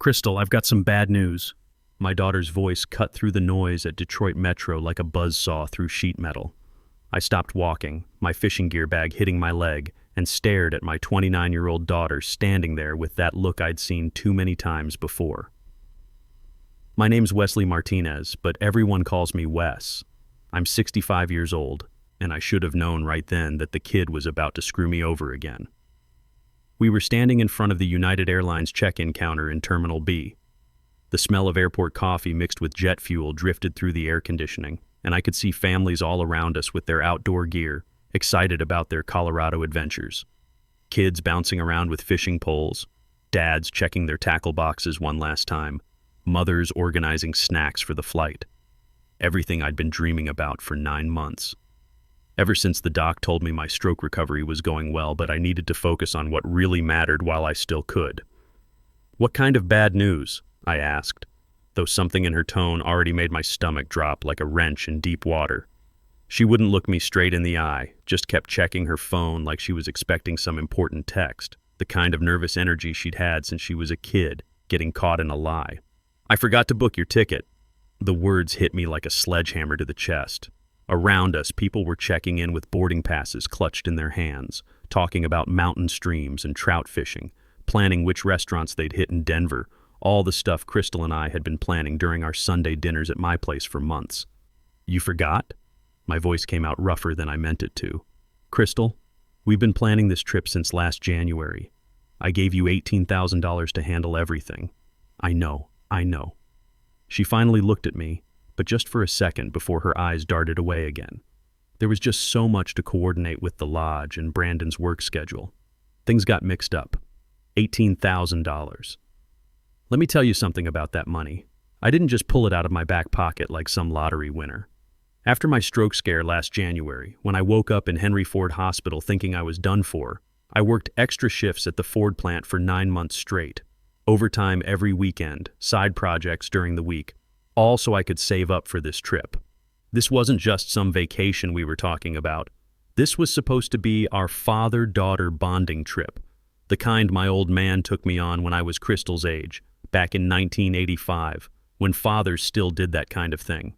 Crystal, I've got some bad news. My daughter's voice cut through the noise at Detroit Metro like a buzzsaw through sheet metal. I stopped walking, my fishing gear bag hitting my leg, and stared at my 29-year-old daughter standing there with that look I'd seen too many times before. My name's Wesley Martinez, but everyone calls me Wes. I'm 65 years old, and I should have known right then that the kid was about to screw me over again. We were standing in front of the United Airlines check-in counter in Terminal B. The smell of airport coffee mixed with jet fuel drifted through the air conditioning, and I could see families all around us with their outdoor gear, excited about their Colorado adventures. Kids bouncing around with fishing poles, dads checking their tackle boxes one last time, mothers organizing snacks for the flight. Everything I'd been dreaming about for 9 months. Ever since the doc told me my stroke recovery was going well, but I needed to focus on what really mattered while I still could. "What kind of bad news?" I asked, though something in her tone already made my stomach drop like a wrench in deep water. She wouldn't look me straight in the eye, just kept checking her phone like she was expecting some important text, the kind of nervous energy she'd had since she was a kid, getting caught in a lie. "I forgot to book your ticket." The words hit me like a sledgehammer to the chest. Around us, people were checking in with boarding passes clutched in their hands, talking about mountain streams and trout fishing, planning which restaurants they'd hit in Denver, all the stuff Crystal and I had been planning during our Sunday dinners at my place for months. "You forgot?" My voice came out rougher than I meant it to. "Crystal, we've been planning this trip since last January. I gave you $18,000 to handle everything." I know. She finally looked at me, but just for a second before her eyes darted away again. There was just so much to coordinate with the lodge and Brandon's work schedule. Things got mixed up. $18,000. Let me tell you something about that money. I didn't just pull it out of my back pocket like some lottery winner. After my stroke scare last January, when I woke up in Henry Ford Hospital thinking I was done for, I worked extra shifts at the Ford plant for 9 months straight. Overtime every weekend, side projects during the week, all so I could save up for this trip. This wasn't just some vacation we were talking about. This was supposed to be our father-daughter bonding trip, the kind my old man took me on when I was Crystal's age, back in 1985, when fathers still did that kind of thing.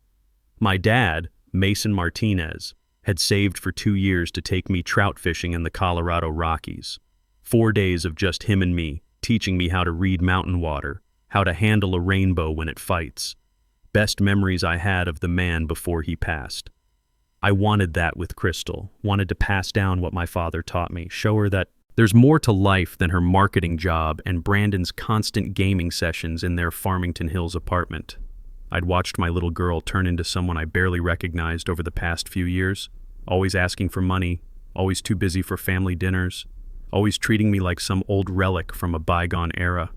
My dad, Mason Martinez, had saved for 2 years to take me trout fishing in the Colorado Rockies. 4 days of just him and me, teaching me how to read mountain water, how to handle a rainbow when it fights. Best memories I had of the man before he passed. I wanted that with Crystal, wanted to pass down what my father taught me, show her that there's more to life than her marketing job and Brandon's constant gaming sessions in their Farmington Hills apartment. I'd watched my little girl turn into someone I barely recognized over the past few years, always asking for money, always too busy for family dinners, always treating me like some old relic from a bygone era.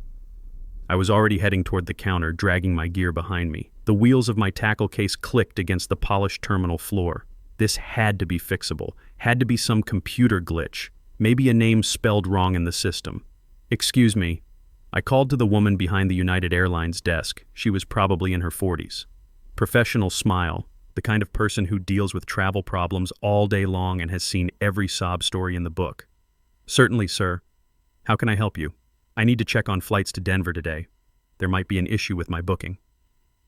I was already heading toward the counter, dragging my gear behind me. The wheels of my tackle case clicked against the polished terminal floor. This had to be fixable, had to be some computer glitch, maybe a name spelled wrong in the system. "Excuse me." I called to the woman behind the United Airlines desk. She was probably in her 40s. Professional smile, the kind of person who deals with travel problems all day long and has seen every sob story in the book. "Certainly, sir. How can I help you? I need to check on flights to Denver today. There might be an issue with my booking."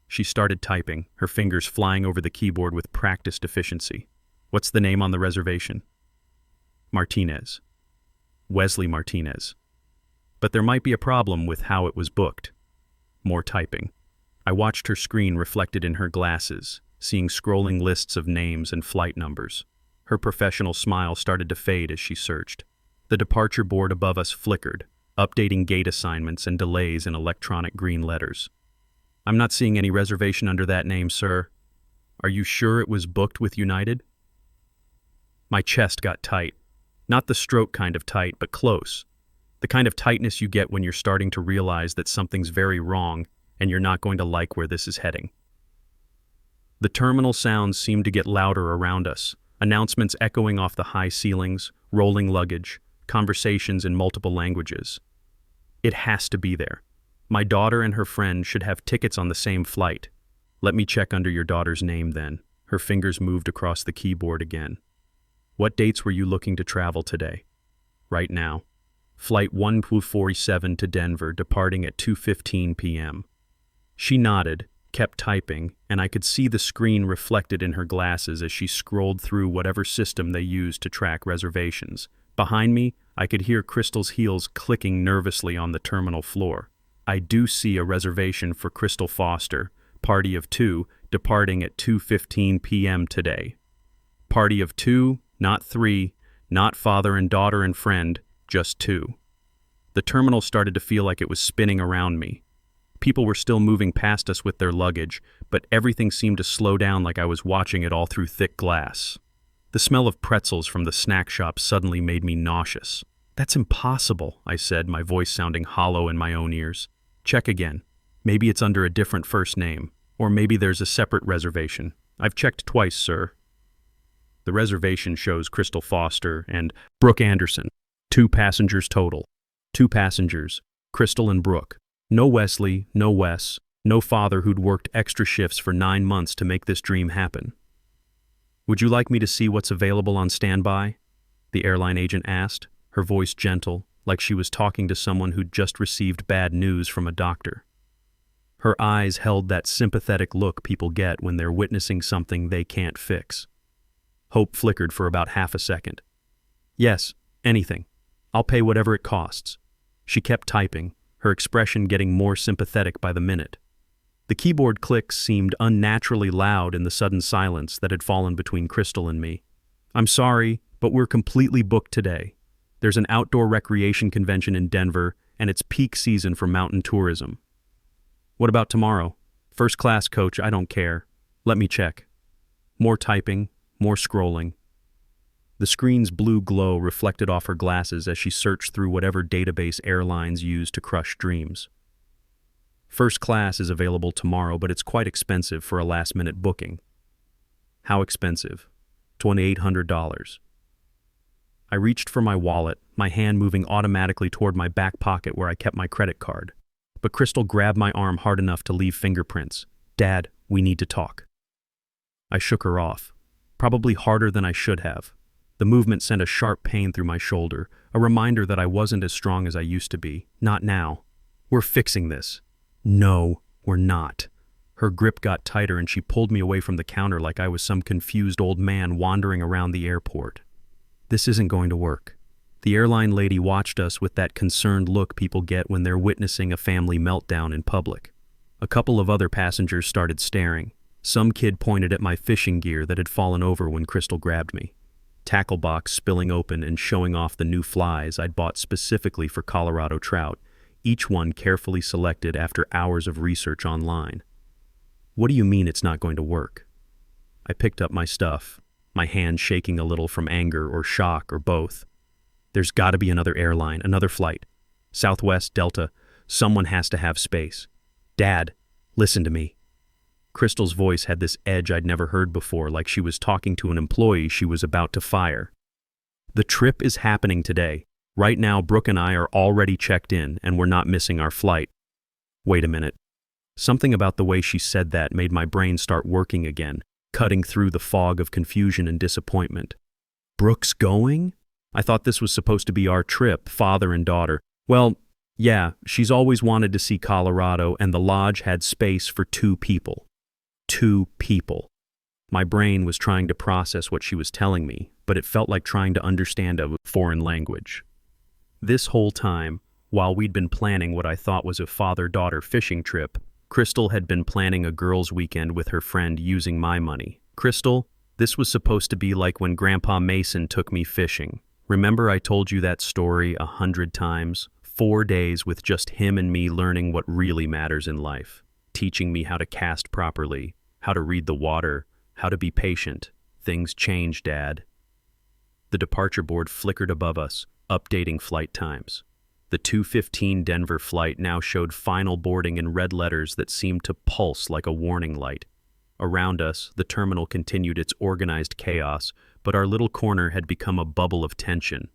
She started typing, her fingers flying over the keyboard with practiced efficiency. "What's the name on the reservation?" "Martinez. Wesley Martinez. But there might be a problem with how it was booked." More typing. I watched her screen reflected in her glasses, seeing scrolling lists of names and flight numbers. Her professional smile started to fade as she searched. The departure board above us flickered, updating gate assignments and delays in electronic green letters. "I'm not seeing any reservation under that name, sir. Are you sure it was booked with United?" My chest got tight. Not the stroke kind of tight, but close. The kind of tightness you get when you're starting to realize that something's very wrong and you're not going to like where this is heading. The terminal sounds seemed to get louder around us, announcements echoing off the high ceilings, rolling luggage, conversations in multiple languages. It has to be there. My daughter and her friend should have tickets on the same flight. "Let me check under your daughter's name then." Her fingers moved across the keyboard again. "What dates were you looking to travel today?" "Right now." Flight 147 to Denver, departing at 2:15 p.m. She nodded, kept typing, and I could see the screen reflected in her glasses as she scrolled through whatever system they used to track reservations. Behind me, I could hear Crystal's heels clicking nervously on the terminal floor. I do see a reservation for Crystal Foster, party of 2, departing at 2:15 p.m. today. Party of 2, not 3, not father and daughter and friend, just 2. The terminal started to feel like it was spinning around me. People were still moving past us with their luggage, but everything seemed to slow down like I was watching it all through thick glass. The smell of pretzels from the snack shop suddenly made me nauseous. "That's impossible," I said, my voice sounding hollow in my own ears. "Check again. Maybe it's under a different first name, or maybe there's a separate reservation. I've checked twice, sir." The reservation shows Crystal Foster and Brooke Anderson. 2 passengers total. 2 passengers, Crystal and Brooke. No Wesley, no Wes, no father who'd worked extra shifts for 9 months to make this dream happen. "Would you like me to see what's available on standby?" the airline agent asked, her voice gentle, like she was talking to someone who'd just received bad news from a doctor. Her eyes held that sympathetic look people get when they're witnessing something they can't fix. Hope flickered for about half a second. "Yes, anything. I'll pay whatever it costs." She kept typing, her expression getting more sympathetic by the minute. The keyboard clicks seemed unnaturally loud in the sudden silence that had fallen between Crystal and me. "I'm sorry, but we're completely booked today. There's an outdoor recreation convention in Denver, and it's peak season for mountain tourism." "What about tomorrow?" "First class, coach, I don't care. Let me check." More typing, more scrolling. The screen's blue glow reflected off her glasses as she searched through whatever database airlines use to crush dreams. "First class is available tomorrow, but it's quite expensive for a last-minute booking." "How expensive?" $2,800. I reached for my wallet, my hand moving automatically toward my back pocket where I kept my credit card. But Crystal grabbed my arm hard enough to leave fingerprints. "Dad, we need to talk." I shook her off, probably harder than I should have. The movement sent a sharp pain through my shoulder, a reminder that I wasn't as strong as I used to be. "Not now. We're fixing this." "No, we're not." Her grip got tighter and she pulled me away from the counter like I was some confused old man wandering around the airport. "This isn't going to work." The airline lady watched us with that concerned look people get when they're witnessing a family meltdown in public. A couple of other passengers started staring. Some kid pointed at my fishing gear that had fallen over when Crystal grabbed me. Tackle box spilling open and showing off the new flies I'd bought specifically for Colorado trout, each one carefully selected after hours of research online. "What do you mean it's not going to work?" I picked up my stuff, my hand shaking a little from anger or shock or both. "There's got to be another airline, another flight. Southwest, Delta, someone has to have space. Dad, listen to me." Crystal's voice had this edge I'd never heard before, like she was talking to an employee she was about to fire. "The trip is happening today. Right now, Brooke and I are already checked in, and we're not missing our flight." Wait a minute. Something about the way she said that made my brain start working again, cutting through the fog of confusion and disappointment. "Brooke's going? I thought this was supposed to be our trip, father and daughter." "Well, yeah, she's always wanted to see Colorado, and the lodge had space for 2 people. 2 people. My brain was trying to process what she was telling me, but it felt like trying to understand a foreign language. This whole time, while we'd been planning what I thought was a father-daughter fishing trip, Crystal had been planning a girls' weekend with her friend using my money. "Crystal, this was supposed to be like when Grandpa Mason took me fishing. Remember I told you that story 100 times? 4 days with just him and me learning what really matters in life, teaching me how to cast properly, how to read the water, how to be patient. Things change, Dad." The departure board flickered above us, updating flight times. The 2:15 Denver flight now showed final boarding in red letters that seemed to pulse like a warning light. Around us, the terminal continued its organized chaos, but our little corner had become a bubble of tension.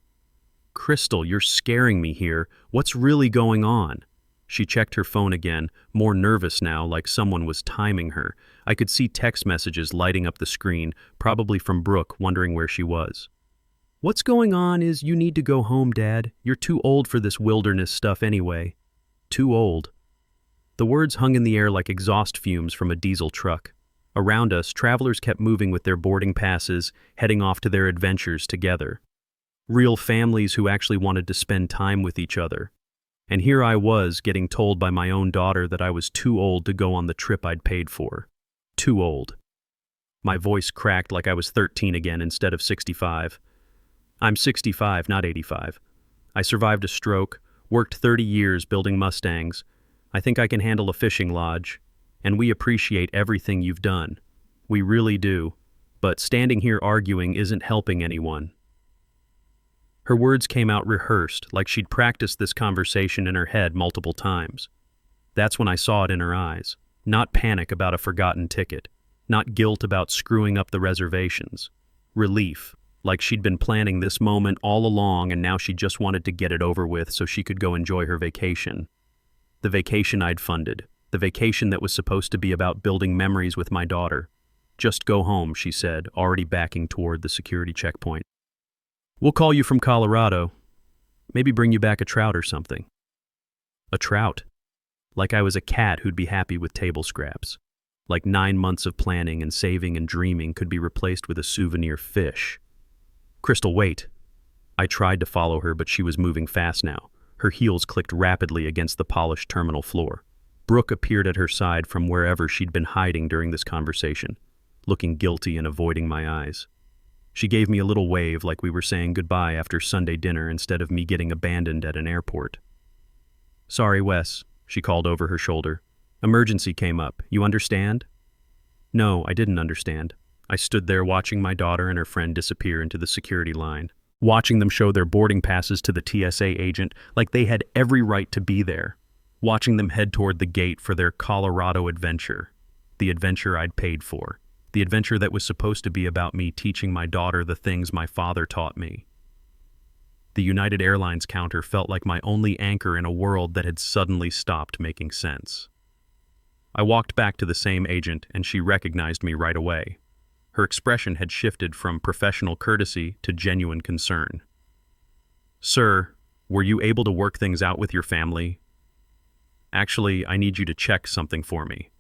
"Crystal, you're scaring me here. What's really going on?" She checked her phone again, more nervous now, like someone was timing her. I could see text messages lighting up the screen, probably from Brooke, wondering where she was. What's going on is you need to go home, Dad. You're too old for this wilderness stuff anyway. Too old. The words hung in the air like exhaust fumes from a diesel truck. Around us, travelers kept moving with their boarding passes, heading off to their adventures together. Real families who actually wanted to spend time with each other. And here I was, getting told by my own daughter that I was too old to go on the trip I'd paid for. Too old. My voice cracked like I was 13 again instead of 65. I'm 65, not 85. I survived a stroke, worked 30 years building Mustangs. I think I can handle a fishing lodge. And we appreciate everything you've done. We really do. But standing here arguing isn't helping anyone. Her words came out rehearsed, like she'd practiced this conversation in her head multiple times. That's when I saw it in her eyes. Not panic about a forgotten ticket. Not guilt about screwing up the reservations. Relief, like she'd been planning this moment all along and now she just wanted to get it over with so she could go enjoy her vacation. The vacation I'd funded. The vacation that was supposed to be about building memories with my daughter. Just go home, she said, already backing toward the security checkpoint. We'll call you from Colorado. Maybe bring you back a trout or something. A trout. Like I was a cat who'd be happy with table scraps. Like 9 months of planning and saving and dreaming could be replaced with a souvenir fish. Crystal, wait. I tried to follow her, but she was moving fast now. Her heels clicked rapidly against the polished terminal floor. Brooke appeared at her side from wherever she'd been hiding during this conversation, looking guilty and avoiding my eyes. She gave me a little wave like we were saying goodbye after Sunday dinner instead of me getting abandoned at an airport. Sorry, Wes, she called over her shoulder. Emergency came up. You understand? No, I didn't understand. I stood there watching my daughter and her friend disappear into the security line, watching them show their boarding passes to the TSA agent like they had every right to be there, watching them head toward the gate for their Colorado adventure, the adventure I'd paid for. The adventure that was supposed to be about me teaching my daughter the things my father taught me. The United Airlines counter felt like my only anchor in a world that had suddenly stopped making sense. I walked back to the same agent and she recognized me right away. Her expression had shifted from professional courtesy to genuine concern. Sir, were you able to work things out with your family? Actually, I need you to check something for me.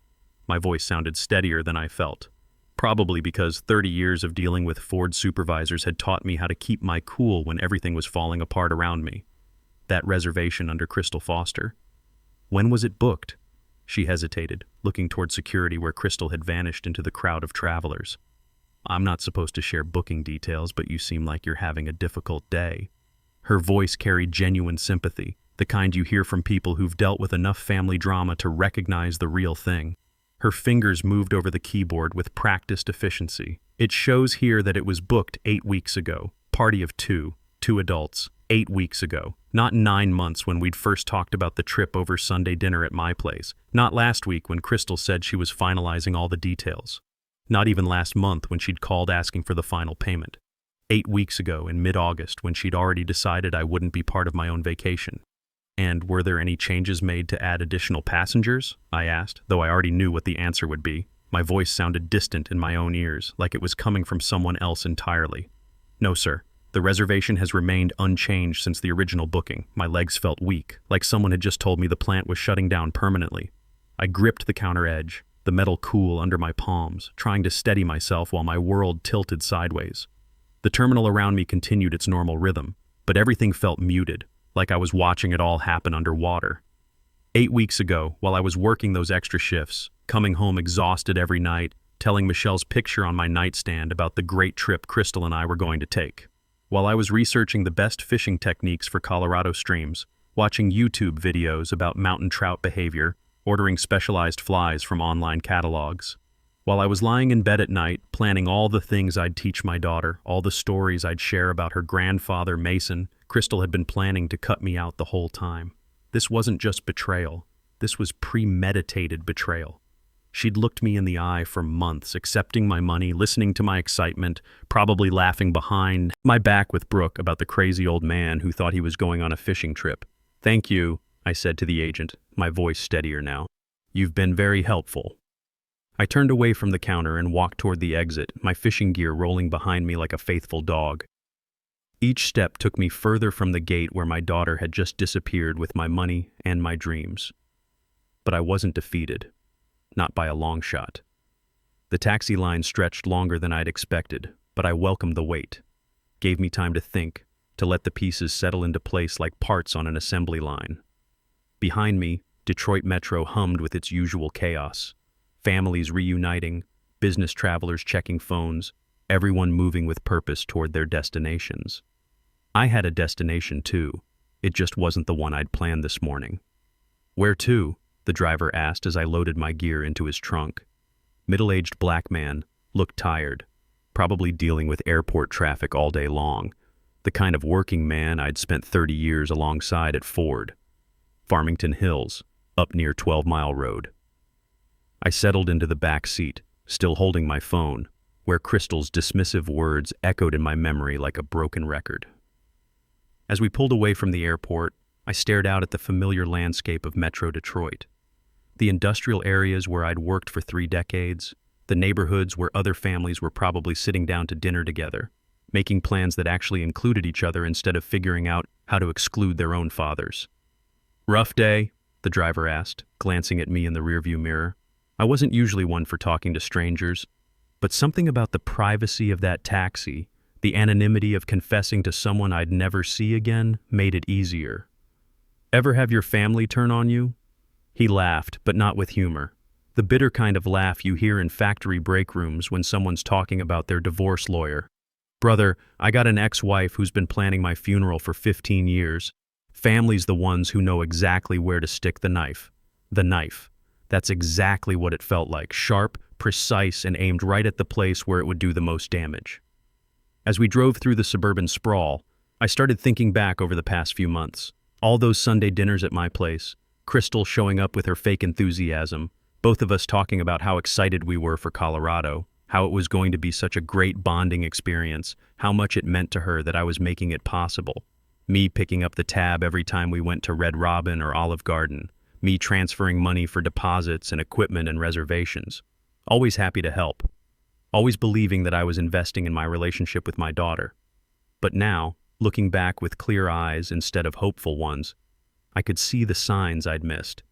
My voice sounded steadier than I felt. Probably because 30 years of dealing with Ford supervisors had taught me how to keep my cool when everything was falling apart around me. That reservation under Crystal Foster. When was it booked? She hesitated, looking toward security where Crystal had vanished into the crowd of travelers. I'm not supposed to share booking details, but you seem like you're having a difficult day. Her voice carried genuine sympathy, the kind you hear from people who've dealt with enough family drama to recognize the real thing. Her fingers moved over the keyboard with practiced efficiency. It shows here that it was booked 8 weeks ago. Party of two adults, 8 weeks ago. Not 9 months when we'd first talked about the trip over Sunday dinner at my place. Not last week when Crystal said she was finalizing all the details. Not even last month when she'd called asking for the final payment. 8 weeks ago in mid-August when she'd already decided I wouldn't be part of my own vacation. And were there any changes made to add additional passengers? I asked, though I already knew what the answer would be. My voice sounded distant in my own ears, like it was coming from someone else entirely. No, sir. The reservation has remained unchanged since the original booking. My legs felt weak, like someone had just told me the plant was shutting down permanently. I gripped the counter edge, the metal cool under my palms, trying to steady myself while my world tilted sideways. The terminal around me continued its normal rhythm, but everything felt muted, like I was watching it all happen underwater. 8 weeks ago, while I was working those extra shifts, coming home exhausted every night, telling Michelle's picture on my nightstand about the great trip Crystal and I were going to take. While I was researching the best fishing techniques for Colorado streams, watching YouTube videos about mountain trout behavior, ordering specialized flies from online catalogs. While I was lying in bed at night, planning all the things I'd teach my daughter, all the stories I'd share about her grandfather, Mason, Crystal had been planning to cut me out the whole time. This wasn't just betrayal. This was premeditated betrayal. She'd looked me in the eye for months, accepting my money, listening to my excitement, probably laughing behind my back with Brooke about the crazy old man who thought he was going on a fishing trip. Thank you, I said to the agent, my voice steadier now. You've been very helpful. I turned away from the counter and walked toward the exit, my fishing gear rolling behind me like a faithful dog. Each step took me further from the gate where my daughter had just disappeared with my money and my dreams. But I wasn't defeated. Not by a long shot. The taxi line stretched longer than I'd expected, but I welcomed the wait. Gave me time to think, to let the pieces settle into place like parts on an assembly line. Behind me, Detroit Metro hummed with its usual chaos. Families reuniting, business travelers checking phones, everyone moving with purpose toward their destinations. I had a destination too. It just wasn't the one I'd planned this morning. "Where to?" the driver asked as I loaded my gear into his trunk. Middle-aged black man, looked tired, probably dealing with airport traffic all day long, the kind of working man I'd spent 30 years alongside at Ford. Farmington Hills, up near 12 Mile Road. I settled into the back seat, still holding my phone, where Crystal's dismissive words echoed in my memory like a broken record. As we pulled away from the airport, I stared out at the familiar landscape of Metro Detroit. The industrial areas where I'd worked for 3 decades, the neighborhoods where other families were probably sitting down to dinner together, making plans that actually included each other instead of figuring out how to exclude their own fathers. "Rough day?" the driver asked, glancing at me in the rearview mirror. I wasn't usually one for talking to strangers, but something about the privacy of that taxi, the anonymity of confessing to someone I'd never see again, made it easier. "Ever have your family turn on you?" He laughed, but not with humor. The bitter kind of laugh you hear in factory break rooms when someone's talking about their divorce lawyer. "Brother, I got an ex-wife who's been planning my funeral for 15 years. Family's the ones who know exactly where to stick the knife. The knife. That's exactly what it felt like, sharp, precise, and aimed right at the place where it would do the most damage." As we drove through the suburban sprawl, I started thinking back over the past few months. All those Sunday dinners at my place, Crystal showing up with her fake enthusiasm, both of us talking about how excited we were for Colorado, how it was going to be such a great bonding experience, how much it meant to her that I was making it possible. Me picking up the tab every time we went to Red Robin or Olive Garden. Me transferring money for deposits and equipment and reservations. Always happy to help. Always believing that I was investing in my relationship with my daughter. But now, looking back with clear eyes instead of hopeful ones, I could see the signs I'd missed.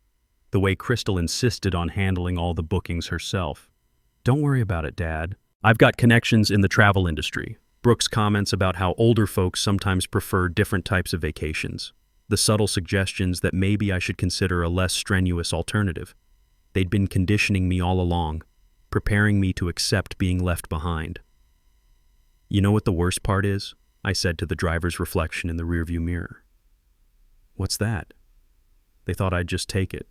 The way Crystal insisted on handling all the bookings herself. "Don't worry about it, Dad. I've got connections in the travel industry." Brooks' comments about how older folks sometimes prefer different types of vacations. The subtle suggestions that maybe I should consider a less strenuous alternative. They'd been conditioning me all along, preparing me to accept being left behind. "You know what the worst part is?" I said to the driver's reflection in the rearview mirror. "What's that?" They thought I'd just take it.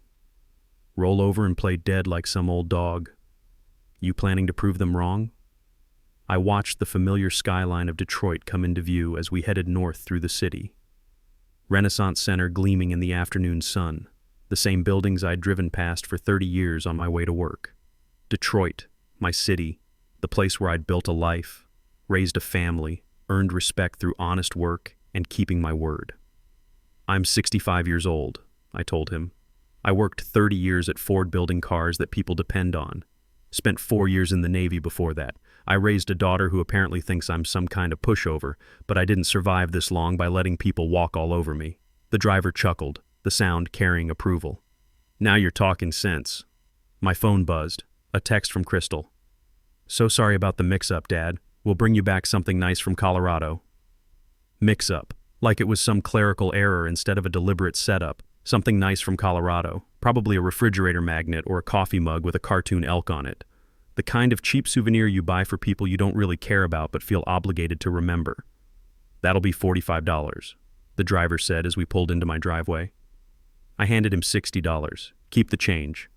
Roll over and play dead like some old dog. You planning to prove them wrong? I watched the familiar skyline of Detroit come into view as we headed north through the city. Renaissance Center gleaming in the afternoon sun, the same buildings I'd driven past for 30 years on my way to work. Detroit, my city, the place where I'd built a life, raised a family, earned respect through honest work, and keeping my word. "I'm 65 years old," I told him. "I worked 30 years at Ford building cars that people depend on. Spent 4 years in the Navy before that. I raised a daughter who apparently thinks I'm some kind of pushover, but I didn't survive this long by letting people walk all over me." The driver chuckled, the sound carrying approval. "Now you're talking sense." My phone buzzed. A text from Crystal. "So sorry about the mix-up, Dad. We'll bring you back something nice from Colorado." Mix-up. Like it was some clerical error instead of a deliberate setup. Something nice from Colorado. Probably a refrigerator magnet or a coffee mug with a cartoon elk on it. The kind of cheap souvenir you buy for people you don't really care about but feel obligated to remember. "That'll be $45, the driver said as we pulled into my driveway. I handed him $60. "Keep the change.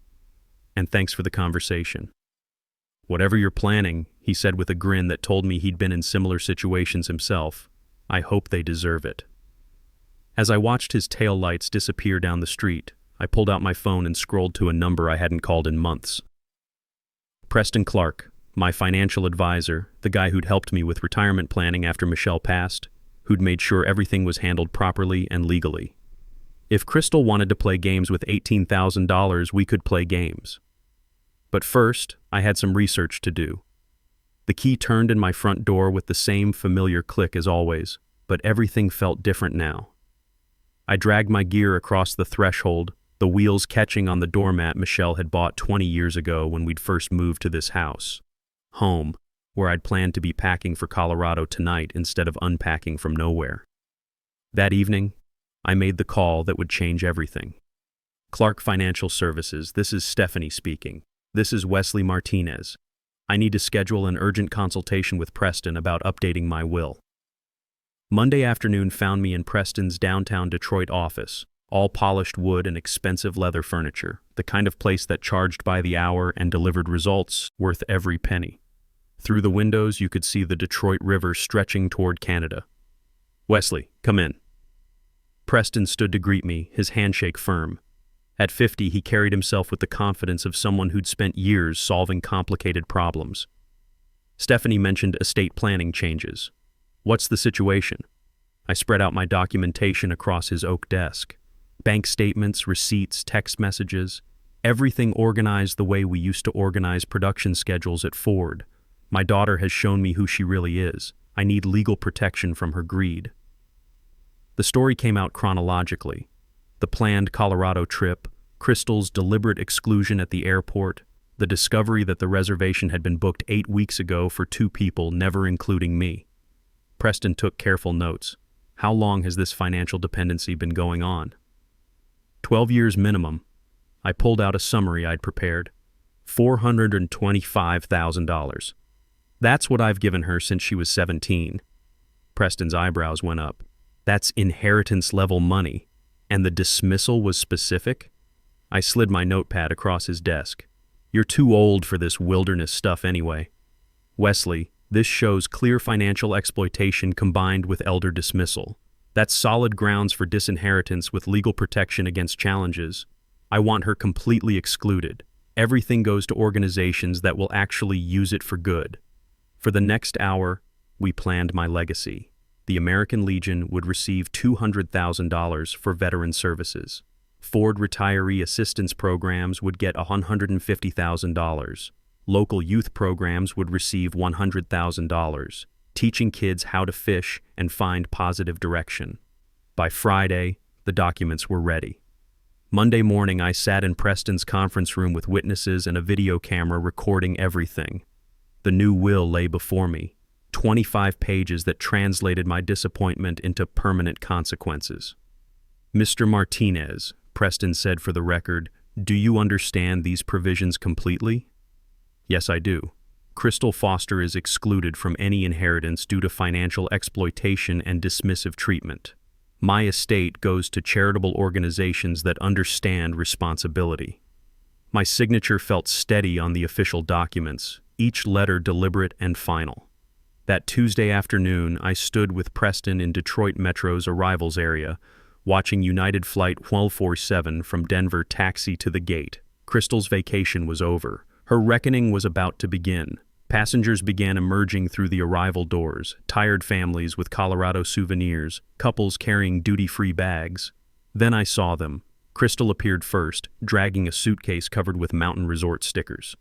And thanks for the conversation." "Whatever you're planning," he said with a grin that told me he'd been in similar situations himself, "I hope they deserve it." As I watched his tail lights disappear down the street, I pulled out my phone and scrolled to a number I hadn't called in months. Preston Clark, my financial advisor, the guy who'd helped me with retirement planning after Michelle passed, who'd made sure everything was handled properly and legally. If Crystal wanted to play games with $18,000, we could play games. But first, I had some research to do. The key turned in my front door with the same familiar click as always. but everything felt different now. I dragged my gear across the threshold, the wheels catching on the doormat Michelle had bought 20 years ago when we'd first moved to this house. Home, where I'd planned to be packing for Colorado tonight instead of unpacking from nowhere. That evening, I made the call that would change everything. Clark Financial Services, this is Stephanie speaking. This is Wesley Martinez. I need to schedule an urgent consultation with Preston about updating my will. Monday afternoon found me in Preston's downtown Detroit office, all polished wood and expensive leather furniture, the kind of place that charged by the hour and delivered results worth every penny. Through the windows, you could see the Detroit River stretching toward Canada. Wesley, come in. Preston stood to greet me, his handshake firm. At 50, he carried himself with the confidence of someone who'd spent years solving complicated problems. Stephanie mentioned estate planning changes. What's the situation? I spread out my documentation across his oak desk. Bank statements, receipts, text messages, everything organized the way we used to organize production schedules at Ford. My daughter has shown me who she really is. I need legal protection from her greed. The story came out chronologically. The planned Colorado trip, Crystal's deliberate exclusion at the airport, the discovery that the reservation had been booked 8 weeks ago for 2 people, never including me. Preston took careful notes. How long has this financial dependency been going on? 12 years minimum. I pulled out a summary I'd prepared. $425,000. That's what I've given her since she was 17. Preston's eyebrows went up. That's inheritance-level money. And the dismissal was specific? I slid my notepad across his desk. You're too old for this wilderness stuff anyway. Wesley, this shows clear financial exploitation combined with elder dismissal. That's solid grounds for disinheritance with legal protection against challenges. I want her completely excluded. Everything goes to organizations that will actually use it for good. For the next hour, we planned my legacy. The American Legion would receive $200,000 for veteran services. Ford retiree assistance programs would get $150,000. Local youth programs would receive $100,000, teaching kids how to fish and find positive direction. By Friday, the documents were ready. Monday morning, I sat in Preston's conference room with witnesses and a video camera recording everything. The new will lay before me, 25 pages that translated my disappointment into permanent consequences. Mr. Martinez, Preston said for the record, do you understand these provisions completely? Yes, I do. Crystal Foster is excluded from any inheritance due to financial exploitation and dismissive treatment. My estate goes to charitable organizations that understand responsibility. My signature felt steady on the official documents, each letter deliberate and final. That Tuesday afternoon, I stood with Preston in Detroit Metro's arrivals area, watching United Flight 1247 from Denver taxi to the gate. Crystal's vacation was over. Her reckoning was about to begin. Passengers began emerging through the arrival doors, tired families with Colorado souvenirs, couples carrying duty-free bags. Then I saw them. Crystal appeared first, dragging a suitcase covered with mountain resort stickers.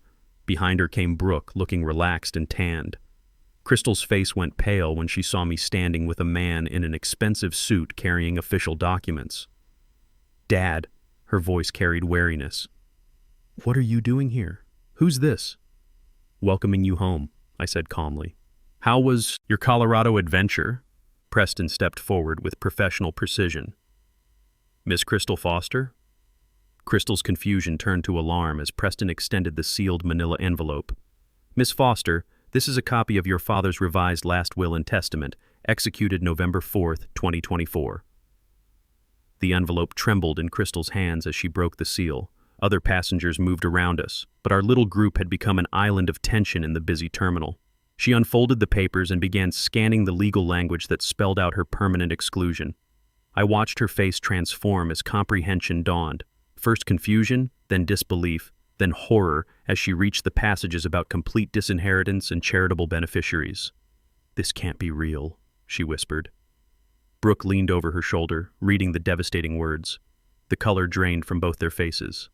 Behind her came Brooke, looking relaxed and tanned. Crystal's face went pale when she saw me standing with a man in an expensive suit carrying official documents. Dad, her voice carried wariness. What are you doing here? Who's this? Welcoming you home, I said calmly. How was your Colorado adventure? Preston stepped forward with professional precision. Miss Crystal Foster? Crystal's confusion turned to alarm as Preston extended the sealed manila envelope. Miss Foster, this is a copy of your father's revised last will and testament, executed November 4th, 2024. The envelope trembled in Crystal's hands as she broke the seal. Other passengers moved around us, but our little group had become an island of tension in the busy terminal. She unfolded the papers and began scanning the legal language that spelled out her permanent exclusion. I watched her face transform as comprehension dawned. First confusion, then disbelief, then horror as she reached the passages about complete disinheritance and charitable beneficiaries. This can't be real, she whispered. Brooke leaned over her shoulder, reading the devastating words. The color drained from both their faces.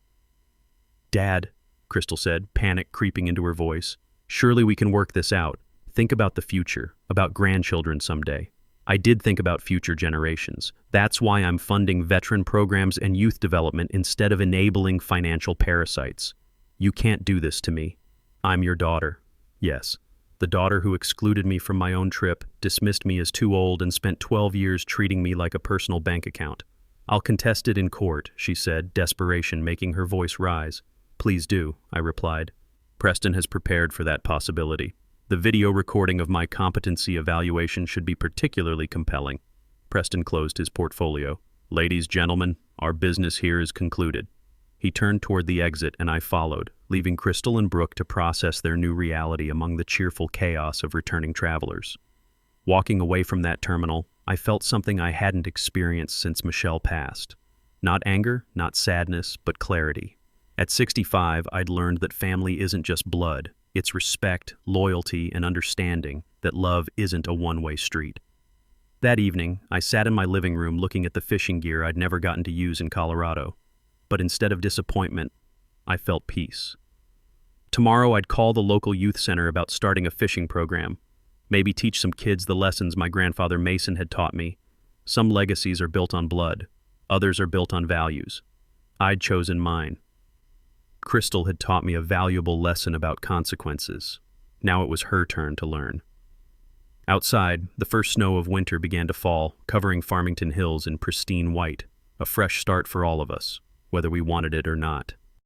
Dad, Crystal said, panic creeping into her voice, surely we can work this out. Think about the future, about grandchildren someday. I did think about future generations. That's why I'm funding veteran programs and youth development instead of enabling financial parasites. You can't do this to me. I'm your daughter. Yes, the daughter who excluded me from my own trip, dismissed me as too old, and spent 12 years treating me like a personal bank account. I'll contest it in court, she said, desperation making her voice rise. Please do, I replied. Preston has prepared for that possibility. The video recording of my competency evaluation should be particularly compelling. Preston closed his portfolio. Ladies, gentlemen, our business here is concluded. He turned toward the exit and I followed, leaving Crystal and Brooke to process their new reality among the cheerful chaos of returning travelers. Walking away from that terminal, I felt something I hadn't experienced since Michelle passed. Not anger, not sadness, but clarity. At 65, I'd learned that family isn't just blood. It's respect, loyalty, and understanding that love isn't a one-way street. That evening, I sat in my living room looking at the fishing gear I'd never gotten to use in Colorado. But instead of disappointment, I felt peace. Tomorrow I'd call the local youth center about starting a fishing program. Maybe teach some kids the lessons my grandfather Mason had taught me. Some legacies are built on blood. Others are built on values. I'd chosen mine. Crystal had taught me a valuable lesson about consequences. Now it was her turn to learn. Outside, the first snow of winter began to fall, covering Farmington Hills in pristine white, a fresh start for all of us, whether we wanted it or not.